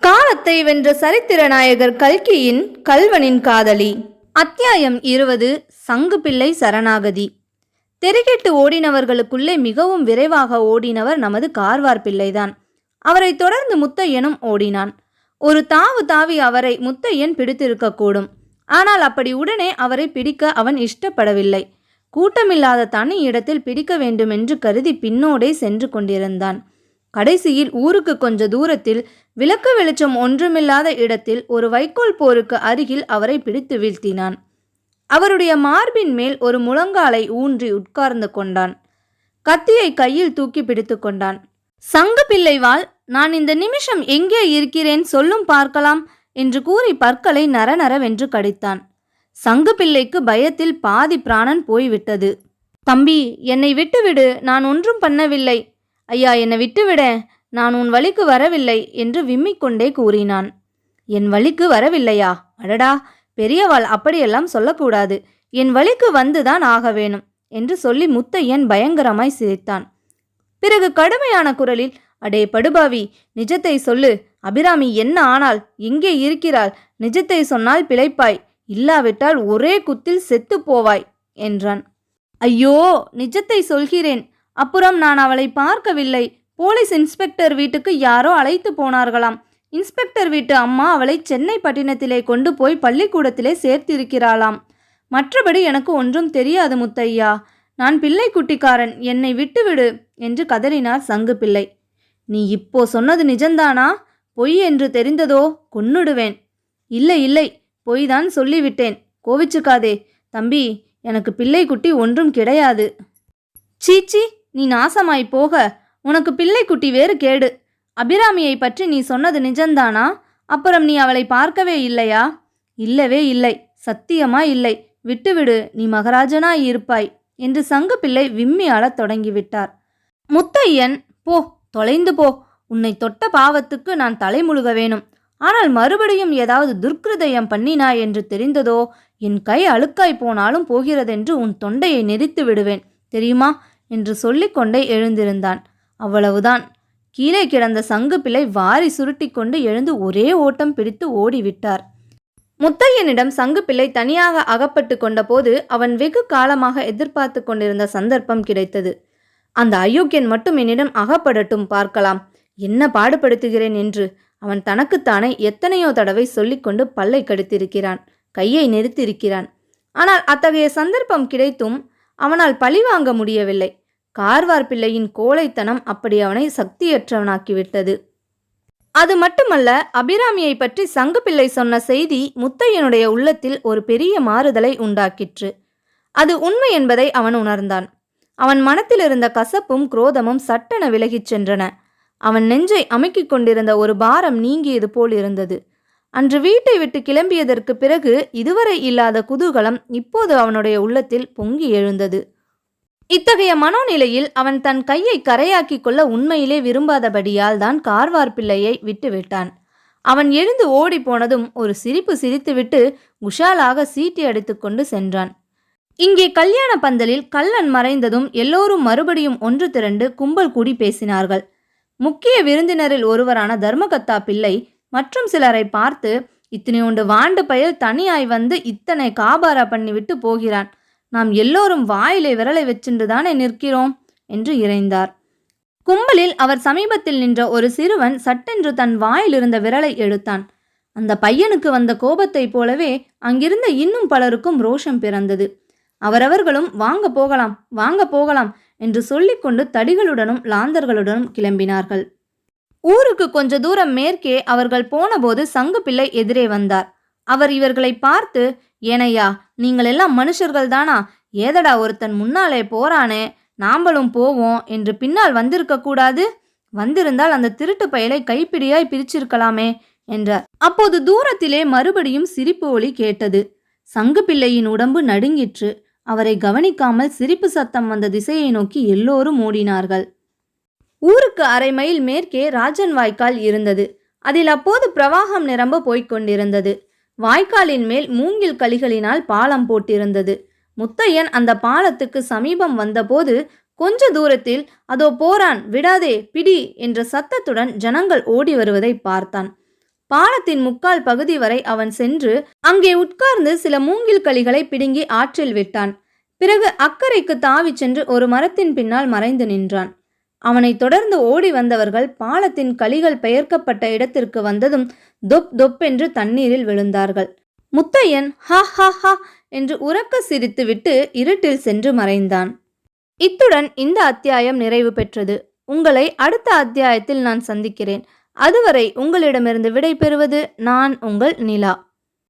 காலத்தை வென்ற சரித்திர நாயகர் கல்கியின் கல்வனின் காதலி. அத்தியாயம் 20. சங்குப்பிள்ளை சரணாகதி. தெருகெட்டு ஓடினவர்களுக்குள்ளே மிகவும் விரைவாக ஓடினவர் நமது கார்வார் பிள்ளைதான். அவரை தொடர்ந்து முத்தையனும் ஓடினான். ஒரு தாவு தாவி அவரை முத்தையன் பிடித்திருக்கக்கூடும். ஆனால் அப்படி உடனே அவரை பிடிக்க அவன் இஷ்டப்படவில்லை. கூட்டமில்லாத தனி இடத்தில் பிடிக்க வேண்டுமென்று கருதி பின்னோடே சென்று கொண்டிருந்தான். கடைசியில் ஊருக்கு கொஞ்ச தூரத்தில் விளக்கு வெளிச்சம் ஒன்றுமில்லாத இடத்தில் ஒரு வைக்கோல் போருக்கு அருகில் அவரை பிடித்து வீழ்த்தினான். அவருடைய மார்பின் மேல் ஒரு முழங்காலை ஊன்றி உட்கார்ந்து கொண்டான். கத்தியை கையில் தூக்கி பிடித்து கொண்டான். சங்கு பிள்ளைவாள், நான் இந்த நிமிஷம் எங்கே இருக்கிறேன் சொல்லும் பார்க்கலாம் என்று கூறி பற்களை நரநரவென்று கடித்தான். சங்கு பிள்ளைக்கு பயத்தில் பாதி பிராணன் போய்விட்டது. தம்பி, என்னை விட்டுவிடு, நான் ஒன்றும் பண்ணவில்லை. ஐயா, என்னை விட்டுவிட, நான் உன் வழிக்கு வரவில்லை என்று விம்மிக்கொண்டே கூறினான். என் வழிக்கு வரவில்லையா? அடடா, பெரியவாள் அப்படியெல்லாம் சொல்லக்கூடாது. என் வழிக்கு வந்துதான் ஆக வேணும் என்று சொல்லி முத்தையன் பயங்கரமாய் சிரித்தான். பிறகு கடுமையான குரலில், அடே படுபாவி, நிஜத்தை சொல்லு. அபிராமி என்ன ஆனாள்? எங்கே இருக்கிறாள்? நிஜத்தை சொன்னால் பிழைப்பாய், இல்லாவிட்டால் ஒரே குத்தில் செத்து போவாய் என்றான். ஐயோ, நிஜத்தை சொல்கிறேன். அப்புறம் நான் அவளை பார்க்கவில்லை. போலீஸ் இன்ஸ்பெக்டர் வீட்டுக்கு யாரோ அழைத்து போனார்களாம். இன்ஸ்பெக்டர் வீட்டு அம்மா அவளை சென்னை பட்டினத்திலே கொண்டு போய் பள்ளிக்கூடத்திலே சேர்த்திருக்கிறாளாம். மற்றபடி எனக்கு ஒன்றும் தெரியாது முத்தையா. நான் பிள்ளை குட்டிக்காரன், என்னை விட்டுவிடு என்று கதறினார் சங்கு பிள்ளை. நீ இப்போ சொன்னது நிஜந்தானா? பொய் என்று தெரிந்ததோ கொன்னுடுவேன். இல்லை இல்லை, பொய்தான் சொல்லிவிட்டேன், கோவிச்சுக்காதே. தம்பி, எனக்கு பிள்ளை குட்டி ஒன்றும் கிடையாது. சீச்சி, நீ நாசமாய் போக. உனக்கு பிள்ளை குட்டி வேறு கேடு. அபிராமியை பற்றி நீ சொன்னது நிஜந்தானா? அப்புறம் நீ அவளை பார்க்கவே இல்லையா? இல்லவே இல்லை, சத்தியமா இல்லை. விட்டுவிடு, நீ மகாராஜனாய் இருப்பாய் என்று சங்கு பிள்ளை விம்மி அழத் தொடங்கிவிட்டார். முத்தையன், போ, தொலைந்து போ. உன்னை தொட்ட பாவத்துக்கு நான் தலைமுழுக வேணும். ஆனால் மறுபடியும் ஏதாவது துர்க்கிருதயம் பண்ணினாய் என்று தெரிந்ததோ என் கை அழுக்காய் போனாலும் போகிறதென்று உன் தொண்டையை நெரித்து விடுவேன், தெரியுமா என்று சொல்லிக்கொண்டே எழுந்திருந்தான். அவ்வளவுதான். கீழே கிடந்த சங்கு பிள்ளை வாரி சுருட்டி கொண்டு எழுந்து ஒரே ஓட்டம் பிடித்து ஓடிவிட்டார். முத்தையனிடம் சங்கு பிள்ளை தனியாக அகப்பட்டு கொண்ட போது அவன் வெகு காலமாக எதிர்பார்த்து கொண்டிருந்த சந்தர்ப்பம் கிடைத்தது. அந்த அயோக்கியன் மட்டும் என்னிடம் அகப்படட்டும், பார்க்கலாம் என்ன பாடுபடுத்துகிறேன் என்று அவன் தனக்குத்தானே எத்தனையோ தடவை சொல்லிக்கொண்டு பல்லை கடித்திருக்கிறான், கையை நெரித்திருக்கிறான். ஆனால் அத்தகைய சந்தர்ப்பம் கிடைத்தும் அவனால் பழிவாங்க முடியவில்லை. கார்வார் பிள்ளையின் கோழைத்தனம் அப்படி அவனை சக்தியற்றவனாக்கிவிட்டது. அது மட்டுமல்ல, அபிராமியை பற்றி சங்கு பிள்ளை சொன்ன செய்தி முத்தையனுடைய உள்ளத்தில் ஒரு பெரிய மாறுதலை உண்டாக்கிற்று. அது உண்மை என்பதை அவன் உணர்ந்தான். அவன் மனத்தில் இருந்த கசப்பும் குரோதமும் சட்டென விலகிச் சென்றன. அவன் நெஞ்சை அமுக்கிக் கொண்டிருந்த ஒரு பாரம் நீங்கியது போல் இருந்தது. அன்று வீட்டை விட்டு கிளம்பியதற்கு பிறகு இதுவரை இல்லாத குதூகலம் இப்போது அவனுடைய உள்ளத்தில் பொங்கி எழுந்தது. இத்தகைய மனோநிலையில் அவன் தன் கையை கரையாக்கிக் கொள்ள உண்மையிலே விரும்பாதபடியால் தான் கார்வார் பிள்ளையை விட்டுவிட்டான். அவன் எழுந்து ஓடி போனதும் ஒரு சிரிப்பு சிரித்துவிட்டு குஷாலாக சீட்டி அடித்து கொண்டு சென்றான். இங்கே கல்யாண பந்தலில் கள்ளன் மறைந்ததும் எல்லோரும் மறுபடியும் ஒன்று திரண்டு கும்பல் கூடி பேசினார்கள். முக்கிய விருந்தினரில் ஒருவரான தர்மகத்தா பிள்ளை மற்றும் சிலரை பார்த்து, இத்தனையோண்டு வாண்டு பயல் தனியாய் வந்து இத்தனை காபாரா பண்ணிவிட்டு போகிறான். நாம் எல்லோரும் வாயிலை விரலை வச்சுண்டுதானே நிற்கிறோம் என்று இறைந்தார். கும்பலில் அவர் சமீபத்தில் நின்ற ஒரு சிறுவன் சட்டென்று தன் வாயிலிருந்த விரலை எடுத்தான். அந்த பையனுக்கு வந்த கோபத்தை போலவே அங்கிருந்த இன்னும் பலருக்கும் ரோஷம் பிறந்தது. அவரவர்களும் வாங்க போகலாம், வாங்க போகலாம் என்று சொல்லிக்கொண்டு தடிகளுடனும் லாந்தர்களுடனும் கிளம்பினார்கள். ஊருக்கு கொஞ்ச தூரம் மேற்கே அவர்கள் போனபோது சங்கு பிள்ளை எதிரே வந்தார். அவர் இவர்களை பார்த்து, ஏனையா, நீங்கள் எல்லாம் மனுஷர்கள் தானா? ஏதடா ஒருத்தன் முன்னாலே போறானே, நாம்பளும் போவோம் என்று பின்னால் வந்திருக்க கூடாது? வந்திருந்தால் அந்த திருட்டு பயலை கைப்பிடியாய் பிரிச்சிருக்கலாமே என்றார். அப்போது தூரத்திலே மறுபடியும் சிரிப்பு ஒலி கேட்டது. சங்கு பிள்ளையின் உடம்பு நடுங்கிற்று. அவரை கவனிக்காமல் சிரிப்பு சத்தம் வந்த திசையை நோக்கி எல்லோரும் ஓடினார்கள். ஊருக்கு அரை மைல் மேற்கே ராஜன் வாய்க்கால் இருந்தது. அதில் அப்போது பிரவாகம் நிரம்ப போய்கொண்டிருந்தது. வாய்க்காலின் மேல் மூங்கில் களிகளினால் பாலம் போட்டிருந்தது. முத்தையன் அந்த பாலத்துக்கு சமீபம் வந்தபோது கொஞ்ச தூரத்தில் அதோ போறான், விடாதே, பிடி என்ற சத்தத்துடன் ஜனங்கள் ஓடி வருவதை பார்த்தான். பாலத்தின் முக்கால் பகுதி வரை அவன் சென்று அங்கே உட்கார்ந்து சில மூங்கில் களிகளை பிடுங்கி ஆற்றில் விட்டான். பிறகு அக்கறைக்கு தாவிச் சென்று ஒரு மரத்தின் பின்னால் மறைந்து நின்றான். அவனை தொடர்ந்து ஓடி வந்தவர்கள் பாலத்தின் களிகள் பெயர்க்கப்பட்ட இடத்திற்கு வந்ததும் தொப் தொப் என்று தண்ணீரில் விழுந்தார்கள். முத்தையன் ஹா ஹா ஹா என்று உரக்க சிரித்துவிட்டு இருட்டில் சென்று மறைந்தான். இத்துடன் இந்த அத்தியாயம் நிறைவு பெற்றது. உங்களை அடுத்த அத்தியாயத்தில் நான் சந்திக்கிறேன். அதுவரை உங்களிடமிருந்து விடை பெறுவது நான் உங்கள் நிலா.